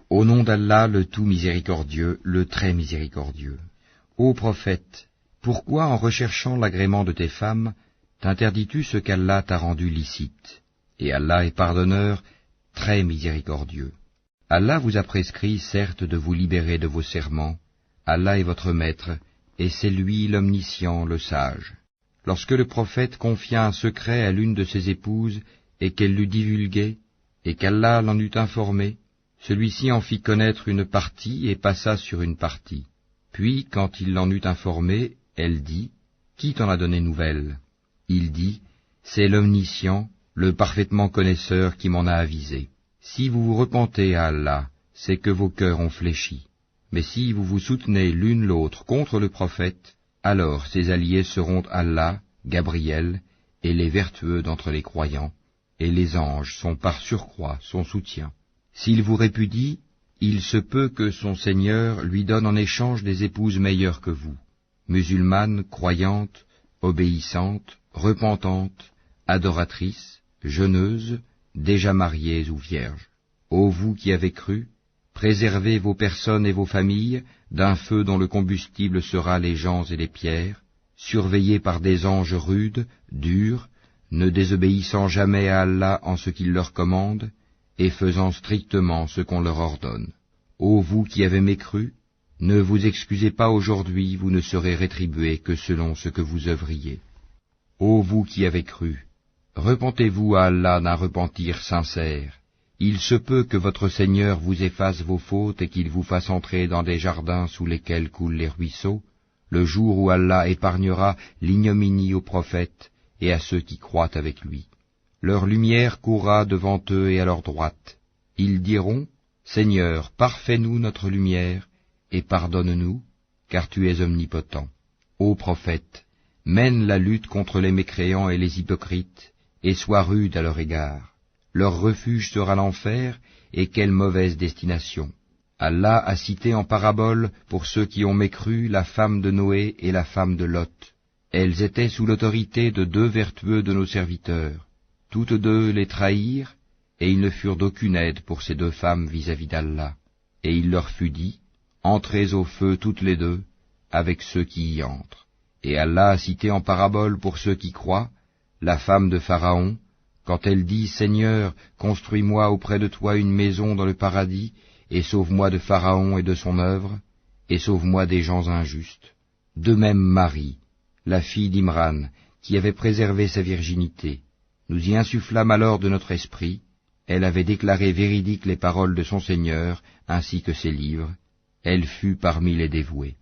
Au nom d'Allah, le tout miséricordieux, le très miséricordieux. Ô prophète, pourquoi en recherchant l'agrément de tes femmes, t'interdis-tu ce qu'Allah t'a rendu licite? Et Allah est pardonneur, très miséricordieux. Allah vous a prescrit, certes, de vous libérer de vos serments. Allah est votre maître, et c'est lui l'omniscient, le sage. Lorsque le prophète confia un secret à l'une de ses épouses, et qu'elle l'eut divulgué, et qu'Allah l'en eut informé, celui-ci en fit connaître une partie et passa sur une partie. Puis, quand il l'en eut informé, elle dit, « Qui t'en a donné nouvelle ?» Il dit, « C'est l'omniscient, le parfaitement connaisseur qui m'en a avisé. Si vous vous repentez à Allah, c'est que vos cœurs ont fléchi. Mais si vous vous soutenez l'une l'autre contre le prophète, alors ses alliés seront Allah, Gabriel, et les vertueux d'entre les croyants, et les anges sont par surcroît son soutien. S'il vous répudie, il se peut que son Seigneur lui donne en échange des épouses meilleures que vous, musulmanes, croyantes, obéissantes, repentantes, adoratrices, jeûneuses, déjà mariées ou vierges. Ô vous qui avez cru, préservez vos personnes et vos familles d'un feu dont le combustible sera les gens et les pierres, surveillés par des anges rudes, durs, ne désobéissant jamais à Allah en ce qu'il leur commande, et faisant strictement ce qu'on leur ordonne. Ô vous qui avez mécru, ne vous excusez pas aujourd'hui, vous ne serez rétribués que selon ce que vous œuvriez. Ô vous qui avez cru, repentez-vous à Allah d'un repentir sincère. Il se peut que votre Seigneur vous efface vos fautes et qu'il vous fasse entrer dans des jardins sous lesquels coulent les ruisseaux, le jour où Allah épargnera l'ignominie aux prophètes et à ceux qui croient avec lui. Leur lumière courra devant eux et à leur droite. Ils diront, « Seigneur, parfais-nous notre lumière, et pardonne-nous, car tu es omnipotent. » Ô prophète, mène la lutte contre les mécréants et les hypocrites, et sois rude à leur égard. Leur refuge sera l'enfer, et quelle mauvaise destination. Allah a cité en parabole, pour ceux qui ont mécru, la femme de Noé et la femme de Lot. Elles étaient sous l'autorité de deux vertueux de nos serviteurs. Toutes deux les trahirent, et ils ne furent d'aucune aide pour ces deux femmes vis-à-vis d'Allah. Et il leur fut dit, « Entrez au feu toutes les deux, avec ceux qui y entrent. » Et Allah a cité en parabole pour ceux qui croient, la femme de Pharaon, quand elle dit, « Seigneur, construis-moi auprès de toi une maison dans le paradis, et sauve-moi de Pharaon et de son œuvre, et sauve-moi des gens injustes. » De même Marie, la fille d'Imran, qui avait préservé sa virginité. Nous y insufflâmes alors de notre esprit, elle avait déclaré véridiques les paroles de son Seigneur, ainsi que ses livres, elle fut parmi les dévoués.